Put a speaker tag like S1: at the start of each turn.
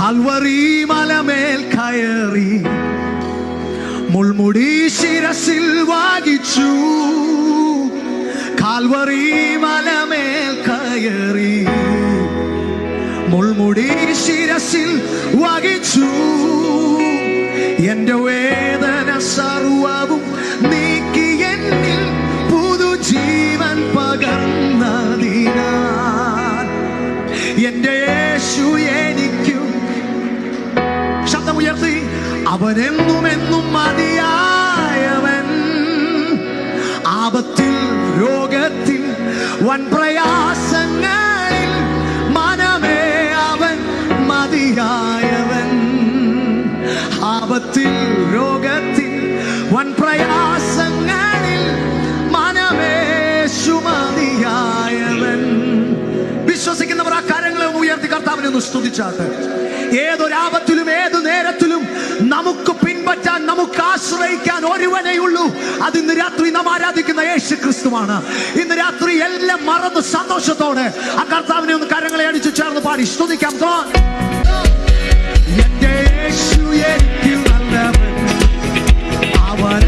S1: Calvary മലമേൽ കയറി മുൾമുടി ശിരസിൽ വാങ്ങിച്ചു. കാൽവറി മലമേൽ കയറി മുൾമുടി ശിരസിൽ വഹിച്ചു. എന്റെ വേദന സർവവും നീക്കി എന്നിൽ പുതുജീവൻ പകർന്നതിനാൽ എന്റെ യേശു എനിക്കും ശബ്ദമുയർത്തി അവനെന്നുമെന്നും മതിയായവൻ. ആപത്തിൽ രോഗത്തിൽ വൻ പ്രയാസങ്ങളിൽ മനമേ അവൻ മതിയായവൻ. ആപത്തിൽ രോഗത്തിൽ വൻ പ്രയാസങ്ങളിൽ മനമേശു മതിയായവൻ. വിശ്വസിക്കുന്നവർ ആ കരങ്ങളെ ഉയർത്തി കർത്താവിനെ ഒന്ന് സ്തുതിച്ചാട്ടെ. ഏതൊരാപത്തിലും ഏത് നേരത്തിലും നമുക്ക് പിൻപറ്റാൻ, നമുക്ക് ആശ്രയിക്കാൻ ഒരുവനേ ഉള്ളൂ. അത് ഇന്ന് രാത്രി നാം ആരാധിക്കുന്ന യേശു ക്രിസ്തുവാണ്. ഇന്ന് രാത്രി എല്ലാം മറന്ന് സന്തോഷത്തോടെ ആ കർത്താവിനെ ഒന്ന് കരങ്ങളെ അടിച്ചു ചേർന്ന് പാടി സ്തുതിക്കാം. എന്റെ യേശു എനിക്ക് നല്ലവൻ, അവൻ